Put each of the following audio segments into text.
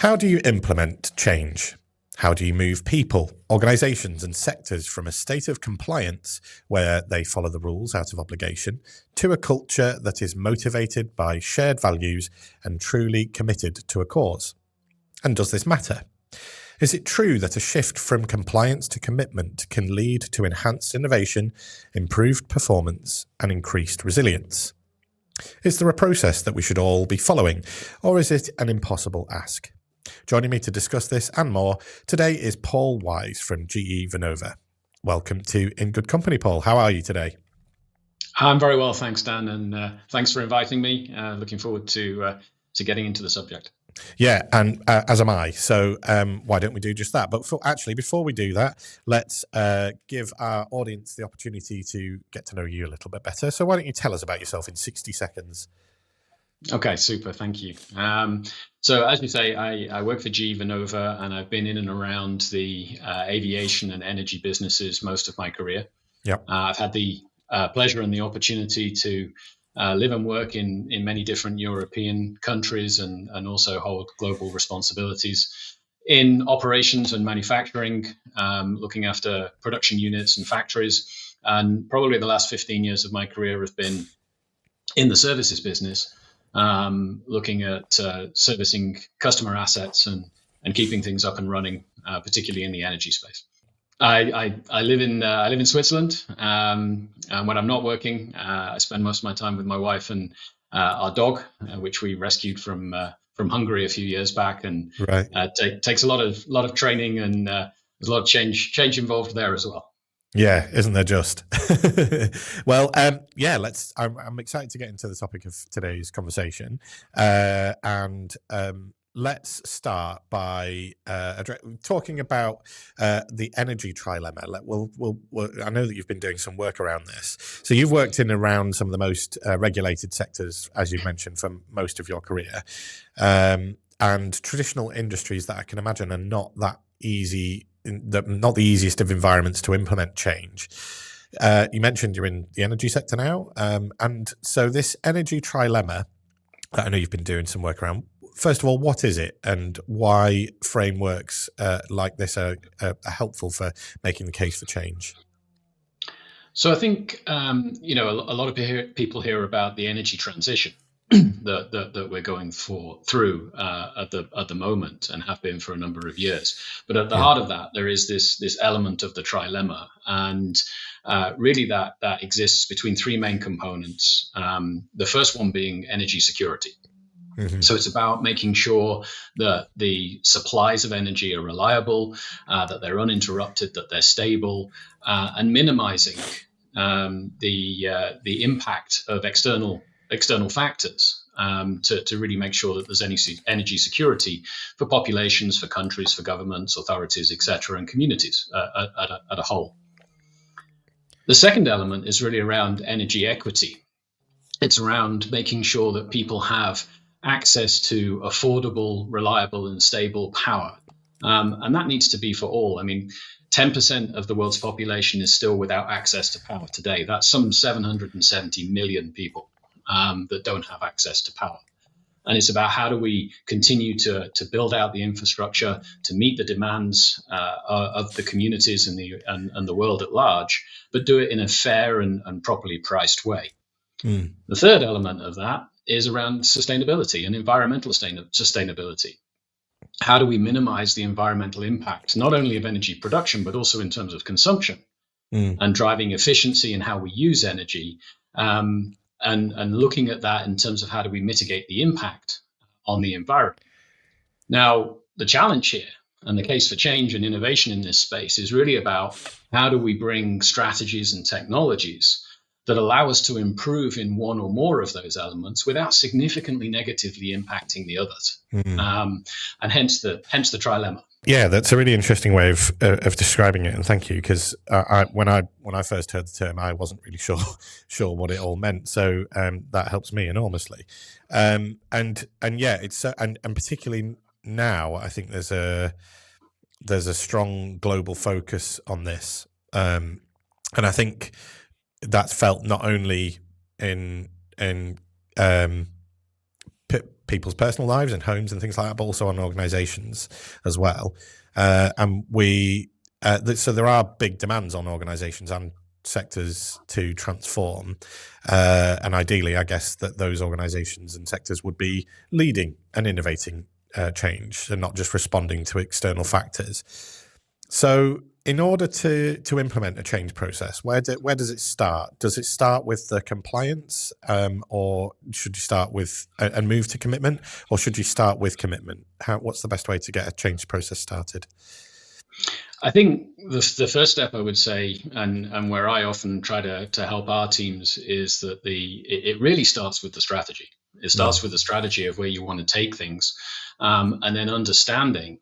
How do you implement change? How do you move people, organizations, and sectors from a state of compliance where they follow the rules out of obligation to a culture that is motivated by shared values and truly committed to a cause? And does this matter? Is it true that a shift from compliance to commitment can lead to enhanced innovation, improved performance, and increased resilience? Is there a process that we should all be following, or is it an impossible ask? Joining me to discuss this and more today is Paul Wise from GE Vernova. Welcome to In Good Company, Paul. How are you today? I'm very well, thanks, Dan, and thanks for inviting me. Looking forward to getting into the subject. Yeah, and as am I. So why don't we do just that? But before we do that, let's give our audience the opportunity to get to know you a little bit better. So why don't you tell us about yourself in 60 seconds? Okay, super. Thank you. So as you say, I work for GE Vernova, and I've been in and around the aviation and energy businesses most of my career. Yep. I've had the pleasure and the opportunity to live and work in many different European countries and also hold global responsibilities in operations and manufacturing, looking after production units and factories. And probably the last 15 years of my career have been in the services business, looking at servicing customer assets and keeping things up and running, particularly in the energy space. I live in Switzerland, and when I'm not working, I spend most of my time with my wife and our dog, which we rescued from Hungary a few years back, and right. Takes a lot of training, and there's a lot of change involved there as well. Yeah, isn't there just? Well, I'm excited to get into the topic of today's conversation, and let's start by talking about the energy trilemma. I know that you've been doing some work around this. So you've worked in around some of the most regulated sectors, as you've mentioned, for most of your career, and traditional industries that I can imagine are not that easy. Not the easiest of environments to implement change. You mentioned you're in the energy sector now, and so this energy trilemma that I know you've been doing some work around. First of all, what is it, and why frameworks like this are helpful for making the case for change? So I think a lot of people hear about the energy transition that we're going through at the moment, and have been for a number of years. But at the heart of that, there is this element of the trilemma, and really that exists between three main components. The first one being energy security. Mm-hmm. So it's about making sure that the supplies of energy are reliable, that they're uninterrupted, that they're stable, and minimizing the impact of external factors, to really make sure that there's energy security for populations, for countries, for governments, authorities, etc., and communities at a whole. The second element is really around energy equity. It's around making sure that people have access to affordable, reliable, and stable power. And that needs to be for all. I mean, 10% of the world's population is still without access to power today. That's some 770 million people that don't have access to power. And it's about how do we continue to build out the infrastructure to meet the demands of the communities and the world at large, but do it in a fair and properly priced way. Mm. The third element of that is around sustainability and environmental sustainability. How do we minimize the environmental impact, not only of energy production, but also in terms of consumption, and driving efficiency in how we use energy, and looking at that in terms of how do we mitigate the impact on the environment. Now, the challenge here and the case for change and innovation in this space is really about how do we bring strategies and technologies that allow us to improve in one or more of those elements without significantly negatively impacting the others, and hence the trilemma. Yeah, that's a really interesting way of describing it, and thank you, because when I first heard the term, I wasn't really sure what it all meant. So that helps me enormously, and it's and particularly now, I think there's a strong global focus on this, and I think that's felt not only in people's personal lives and homes and things like that, but also on organizations as well. And so there are big demands on organizations and sectors to transform. And ideally, I guess that those organizations and sectors would be leading and innovating change and not just responding to external factors. So in order to implement a change process, where does it start? Does it start with the compliance, or should you start with and move to commitment, or should you start with commitment? What's the best way to get a change process started? I think the first step I would say, and where I often try to help our teams, is that it really starts with the strategy. It starts with the strategy of where you want to take things, and then understanding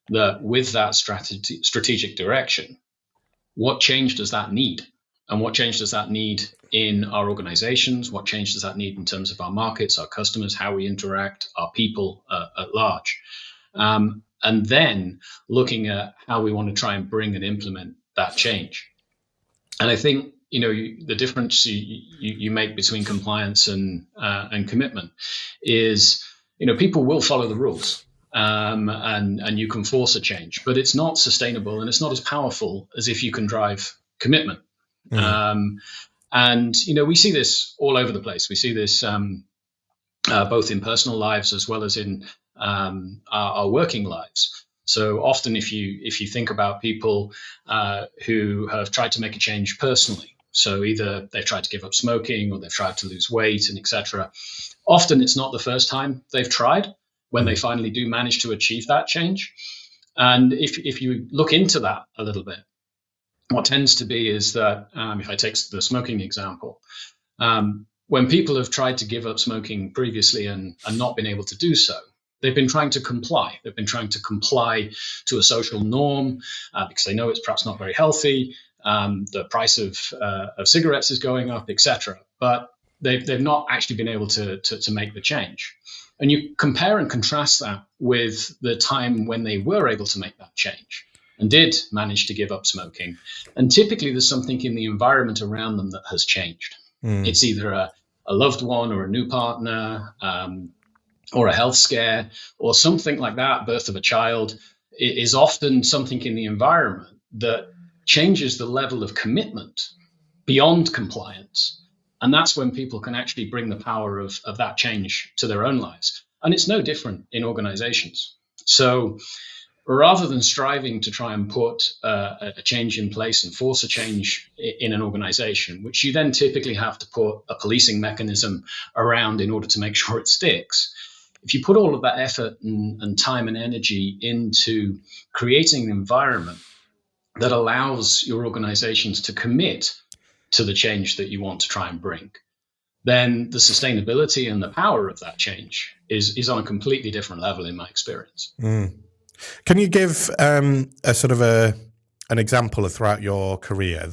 that with that strategic direction, what change does that need? And what change does that need in our organizations? What change does that need in terms of our markets, our customers, how we interact, our people at large? And then looking at how we want to try and bring and implement that change. And I think, the difference you make between compliance and commitment is, people will follow the rules. And you can force a change, but it's not sustainable and it's not as powerful as if you can drive commitment. And we see this all over the place. We see this both in personal lives as well as in our working lives. So often, if you think about people who have tried to make a change personally, so either they've tried to give up smoking or they've tried to lose weight and etc. Often it's not the first time they've tried when they finally do manage to achieve that change. And if you look into that a little bit, what tends to be is that, if I take the smoking example, when people have tried to give up smoking previously and not been able to do so, they've been trying to comply. They've been trying to comply to a social norm because they know it's perhaps not very healthy. The price of cigarettes is going up, etc. But they've not actually been able to make the change. And you compare and contrast that with the time when they were able to make that change and did manage to give up smoking. And typically there's something in the environment around them that has changed. It's either a loved one or a new partner, or a health scare or something like that. Birth of a child is often something in the environment that changes the level of commitment beyond compliance. And that's when people can actually bring the power of that change to their own lives. And it's no different in organizations. So rather than striving to try and put a change in place and force a change in an organization, which you then typically have to put a policing mechanism around in order to make sure it sticks, if you put all of that effort and time and energy into creating an environment that allows your organizations to commit to the change that you want to try and bring, then the sustainability and the power of that change is on a completely different level in my experience. Can you give a sort of an example of throughout your career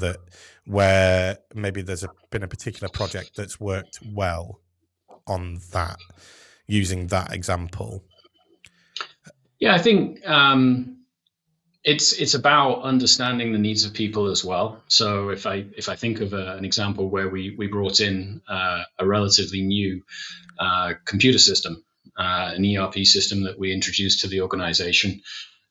where maybe there's been a particular project that's worked well on that, using that example? Yeah, I think it's about understanding the needs of people as well. So if I think of an example where we brought in a relatively new computer system, an ERP system that we introduced to the organization,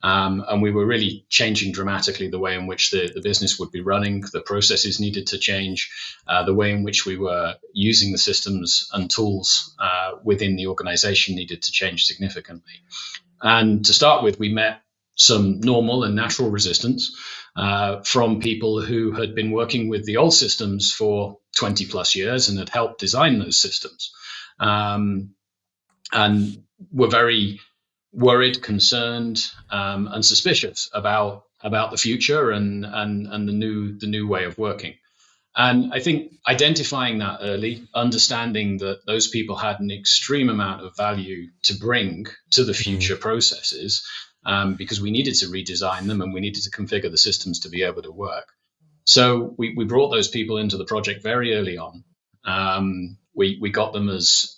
and we were really changing dramatically the way in which the business would be running. The processes needed to change. The way in which we were using the systems and tools within the organization needed to change significantly. And to start with, we met some normal and natural resistance from people who had been working with the old systems for 20 plus years and had helped design those systems, and were very worried, concerned, and suspicious about the future and the new way of working. And I think identifying that early, understanding that those people had an extreme amount of value to bring to the future processes, because we needed to redesign them and we needed to configure the systems to be able to work. So we brought those people into the project very early on. We got them as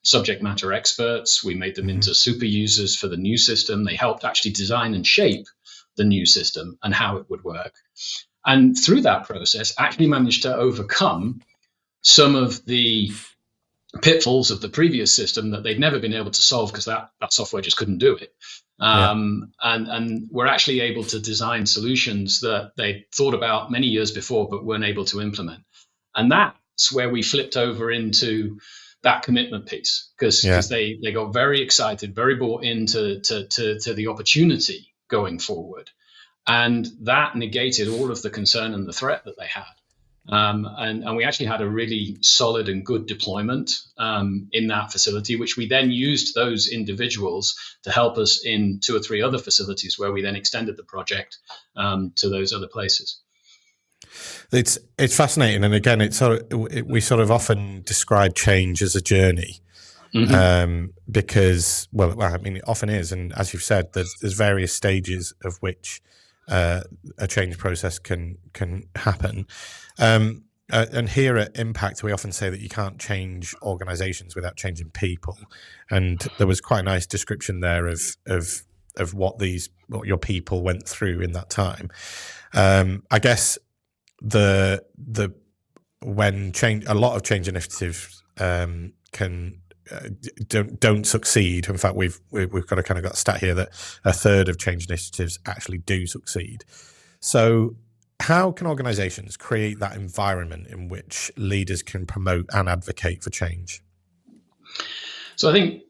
subject matter experts. We made them into super users for the new system. They helped actually design and shape the new system and how it would work. And through that process, actually managed to overcome some of the pitfalls of the previous system that they'd never been able to solve because that software just couldn't do it. And we're actually able to design solutions that they thought about many years before but weren't able to implement. And that's where we flipped over into that commitment piece, because they got very excited, very bought into to the opportunity going forward. And that negated all of the concern and the threat that they had. And we actually had a really solid and good deployment in that facility, which we then used those individuals to help us in 2 or 3 other facilities where we then extended the project to those other places. It's fascinating, and again, we sort of often describe change as a journey, because I mean, it often is, and as you've said, there's various stages of which a change process can happen. And here at Impact, we often say that you can't change organizations without changing people. And there was quite a nice description there of what your people went through in that time. I guess when a lot of change initiatives don't succeed. In fact, we've got a stat here that a third of change initiatives actually do succeed. So how can organizations create that environment in which leaders can promote and advocate for change? So I think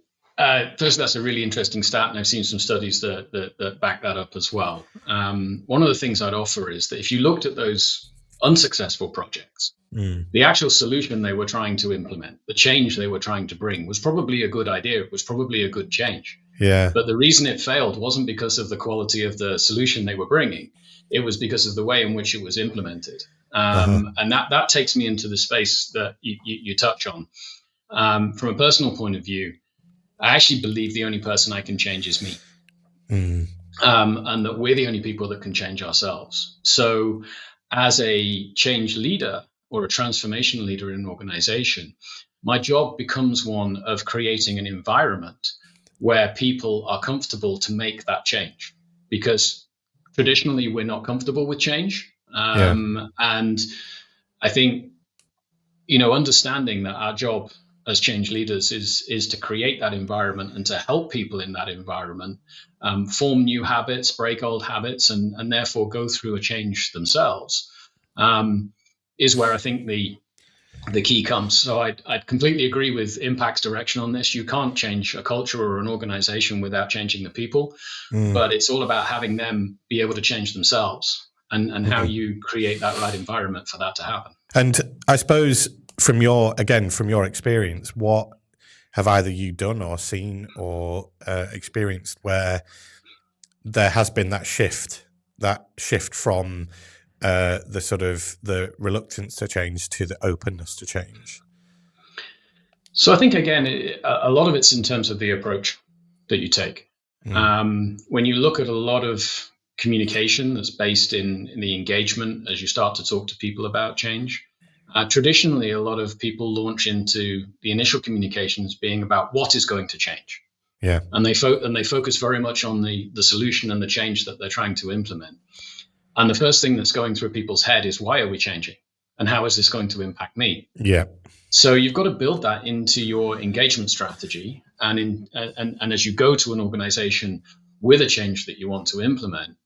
first, that's a really interesting stat, and I've seen some studies that back that up as well. One of the things I'd offer is that if you looked at those unsuccessful projects, the actual solution they were trying to implement, the change they were trying to bring, was probably a good idea. It was probably a good change. Yeah. But the reason it failed wasn't because of the quality of the solution they were bringing. It was because of the way in which it was implemented. And that takes me into the space that you touch on. From a personal point of view, I actually believe the only person I can change is me. And that we're the only people that can change ourselves. So as a change leader or a transformation leader in an organization, my job becomes one of creating an environment where people are comfortable to make that change. Because traditionally, we're not comfortable with change. And I think, understanding that our job as change leaders is to create that environment and to help people in that environment form new habits, break old habits, and therefore go through a change themselves, is where I think the key comes. So I'd completely agree with Impact's direction on this. You can't change a culture or an organization without changing the people, but it's all about having them be able to change themselves and how you create that right environment for that to happen. And I suppose from your experience, what have either you done or seen or experienced where there has been that shift from the reluctance to change to the openness to change? So I think, again, a lot of it's in terms of the approach that you take. When you look at a lot of communication that's based in the engagement as you start to talk to people about change, traditionally, a lot of people launch into the initial communications being about what is going to change. Yeah. And they focus very much on the solution and the change that they're trying to implement. And the first thing that's going through people's head is, why are we changing? And how is this going to impact me? Yeah. So you've got to build that into your engagement strategy. And as you go to an organization with a change that you want to implement,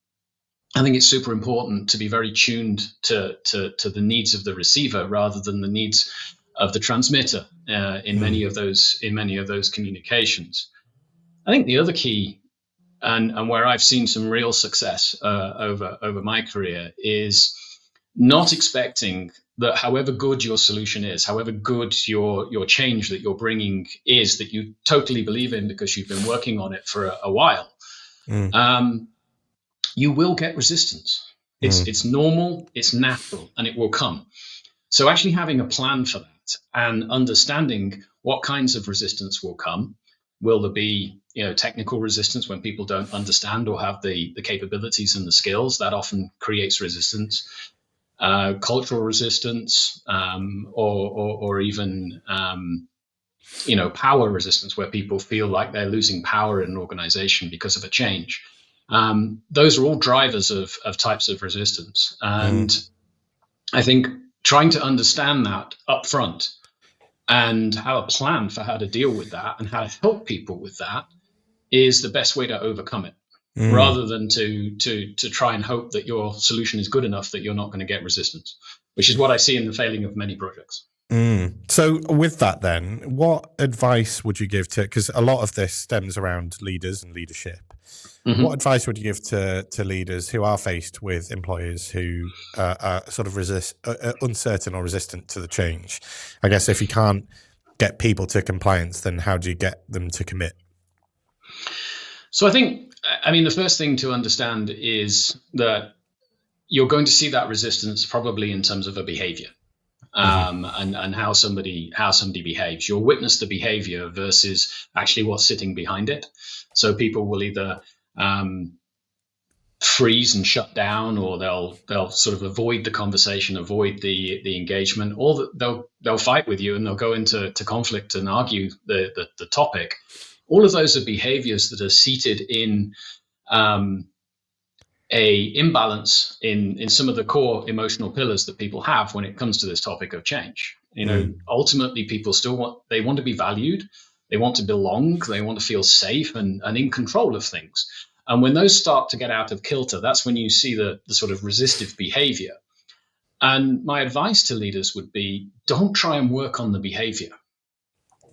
I think it's super important to be very tuned to the needs of the receiver rather than the needs of the transmitter in many of those communications. I think the other key, and where I've seen some real success over my career, is not expecting that however good your solution is, however good your change that you're bringing is, that you totally believe in because you've been working on it for a while. You will get resistance. It's normal, it's natural, and it will come. So actually having a plan for that and understanding what kinds of resistance will come. Will there be technical resistance when people don't understand or have the capabilities and the skills? That often creates resistance. Cultural resistance, or even power resistance, where people feel like they're losing power in an organization because of a change. Those are all drivers of types of resistance. And I think trying to understand that up front and have a plan for how to deal with that and how to help people with that is the best way to overcome it, rather than to try and hope that your solution is good enough that you're not going to get resistance, which is what I see in the failing of many projects. So with that then, what advice would you give to, because a lot of this stems around leaders and leadership. What advice would you give to leaders who are faced with employers who are sort of uncertain or resistant to the change? I guess if you can't get people to compliance, then how do you get them to commit? So I think, the first thing to understand is that you're going to see that resistance probably in terms of a behavior. And how somebody behaves. You'll witness the behavior versus actually what's sitting behind it. So people will either freeze and shut down, or they'll sort of avoid the conversation, avoid the engagement, or they'll fight with you and they'll go into conflict and argue the topic. All of those are behaviors that are seated in a imbalance in some of the core emotional pillars that people have when it comes to this topic of change. Ultimately, people still want to be valued, they want to belong, they want to feel safe and in control of things. And when those start to get out of kilter, that's when you see the sort of resistive behavior. And my advice to leaders would be, don't try and work on the behavior.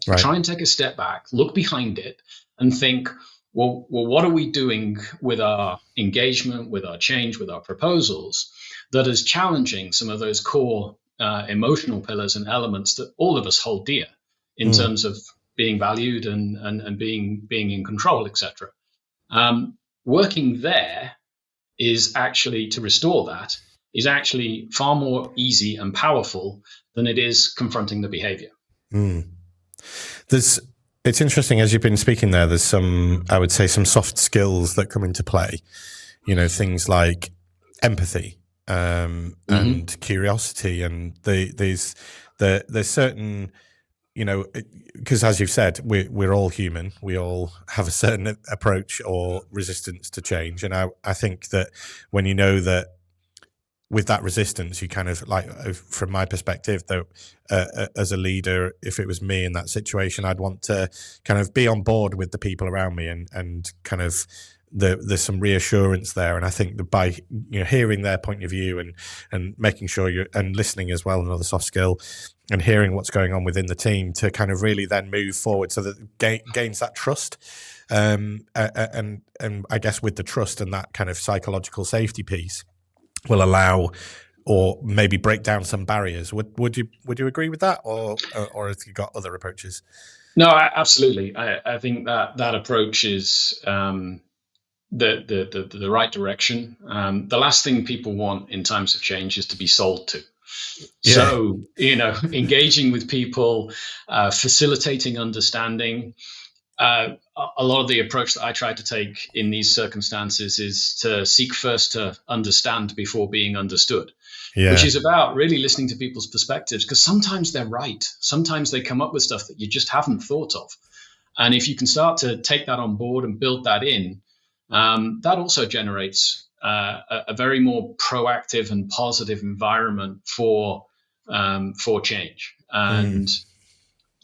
Right. Try and take a step back, look behind it, and think, well, what are we doing with our engagement, with our change, with our proposals that is challenging some of those core emotional pillars and elements that all of us hold dear in terms of being valued and being in control, etc. Working there is actually, to restore that, is actually far more easy and powerful than it is confronting the behavior. It's interesting, as you've been speaking there, there's I would say some soft skills that come into play, things like empathy, and curiosity. And there's certain, because as you've said, we're all human. We all have a certain approach or resistance to change. And I think that when you know that with that resistance, you kind of, like, from my perspective, though, as a leader, if it was me in that situation, I'd want to kind of be on board with the people around me and kind of there's some reassurance there. And I think that by hearing their point of view and making sure and listening as well, another soft skill, and hearing what's going on within the team to kind of really then move forward so that it gains that trust. And I guess with the trust and that kind of psychological safety piece will allow or maybe break down some barriers. Would you agree with that, or have you got other approaches? No, absolutely. I think that approach is the right direction. The last thing people want in times of change is to be sold to. Yeah. So, engaging with people, facilitating understanding. A lot of the approach that I try to take in these circumstances is to seek first to understand before being understood, which is about really listening to people's perspectives, because sometimes they're right. Sometimes they come up with stuff that you just haven't thought of. And if you can start to take that on board and build that in, that also generates a very more proactive and positive environment for change. And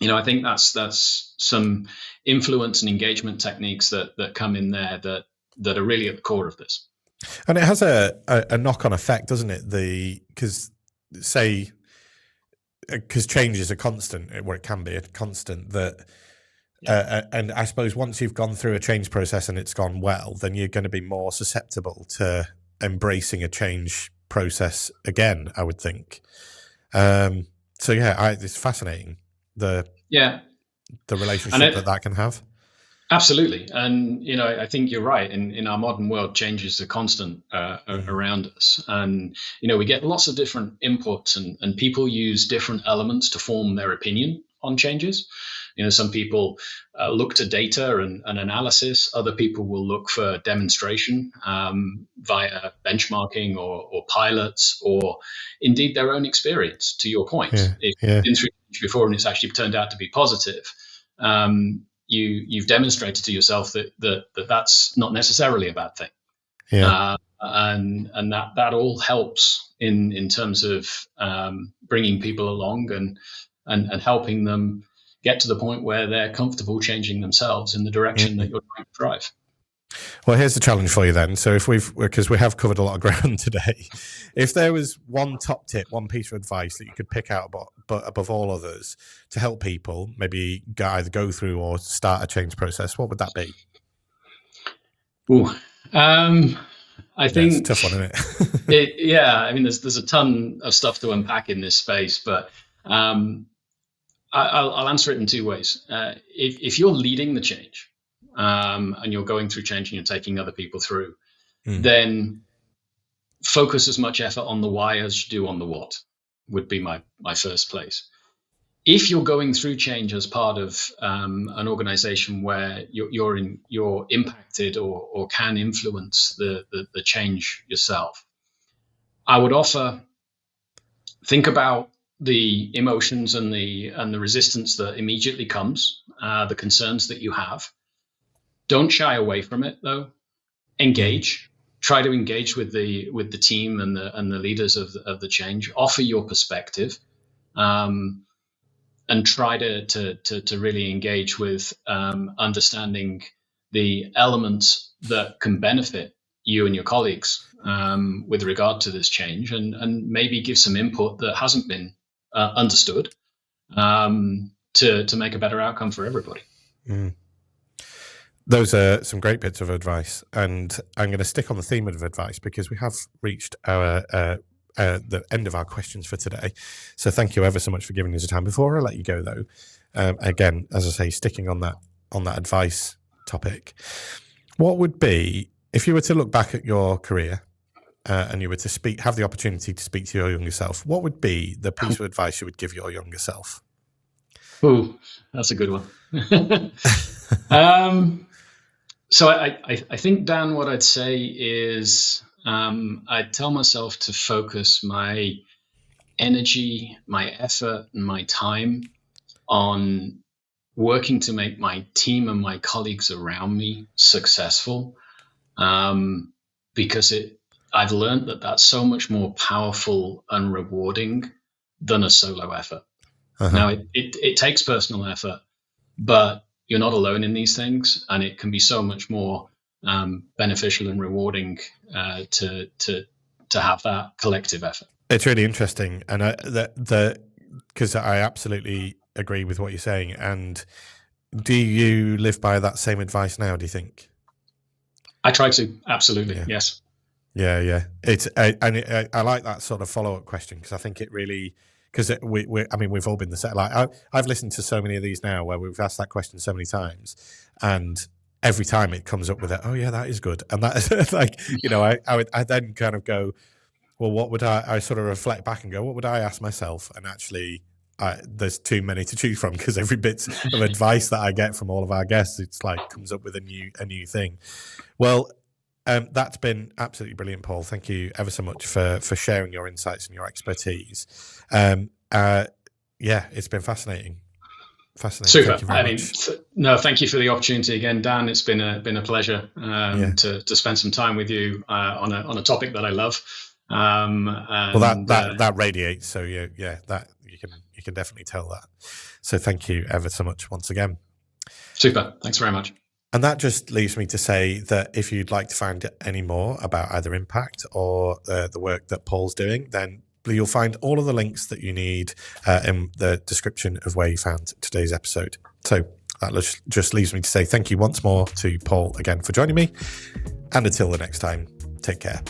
I think that's some influence and engagement techniques that come in there that are really at the core of this. And it has a knock-on effect, doesn't it? Because change is a constant, or it can be a constant, that and I suppose once you've gone through a change process and it's gone well, then you're going to be more susceptible to embracing a change process again, I would think. So it's fascinating. The relationship that can have. Absolutely. And, I think you're right. In our modern world, change is a constant around us. And, we get lots of different inputs and people use different elements to form their opinion on changes. Some people look to data and analysis. Other people will look for demonstration via benchmarking or pilots, or indeed their own experience, to your point. If you've been through change before and it's actually turned out to be positive, you've demonstrated to yourself that's not necessarily a bad thing. And that all helps in terms of bringing people along and helping them get to the point where they're comfortable changing themselves in the direction that you're trying to drive. Well, here's the challenge for you then. So because we have covered a lot of ground today, if there was one top tip, one piece of advice that you could pick out above all others to help people maybe either go through or start a change process, what would that be? I think it's a tough one, isn't it? I mean, there's a ton of stuff to unpack in this space, but I'll answer it in two ways. If you're leading the change, and you're going through change and you're taking other people through, then focus as much effort on the why as you do on the what, would be my first place. If you're going through change as part of an organization where you're impacted or can influence the change yourself, I would offer, think about the emotions and the resistance that immediately comes, the concerns that you have. Don't shy away from it, though. Engage. Try to engage with the team and the leaders of the change. Offer your perspective, and try to really engage with understanding the elements that can benefit you and your colleagues with regard to this change, and maybe give some input that hasn't been understood to make a better outcome for everybody. Those are some great bits of advice, and I'm going to stick on the theme of advice because we have reached our the end of our questions for today. So thank you ever so much for giving us the time. Before I let you go, though, again, as I say, sticking on that advice topic, what would be, if you were to look back at your career and you were to have the opportunity to speak to your younger self, what would be the piece of advice you would give your younger self? Ooh, that's a good one. So I think, Dan, what I'd say is I'd tell myself to focus my energy, my effort, and my time on working to make my team and my colleagues around me successful, because I've learned that that's so much more powerful and rewarding than a solo effort. Now, it takes personal effort, but you're not alone in these things, and it can be so much more beneficial and rewarding to have that collective effort. It's really interesting, and because I absolutely agree with what you're saying. And do you live by that same advice now, do you think? I try to, absolutely, yes. Yeah. I like that sort of follow-up question, because I think it really, because we've all been the same. Like I've listened to so many of these now where we've asked that question so many times, and every time it comes up with it, oh yeah, that is good. And that is like, I then kind of go, well, what would I sort of reflect back and go, what would I ask myself? And actually, there's too many to choose from, because every bit of advice that I get from all of our guests, it's like comes up with a new thing. Well, that's been absolutely brilliant, Paul. Thank you ever so much for sharing your insights and your expertise. It's been fascinating. Super. Thank thank you for the opportunity again, Dan. It's been a pleasure to spend some time with you on a topic that I love. That radiates. So that you can definitely tell that. So thank you ever so much once again. Super. Thanks very much. And that just leaves me to say that if you'd like to find any more about either Impact or the work that Paul's doing, then you'll find all of the links that you need in the description of where you found today's episode. So that just leaves me to say thank you once more to Paul again for joining me. And until the next time, take care.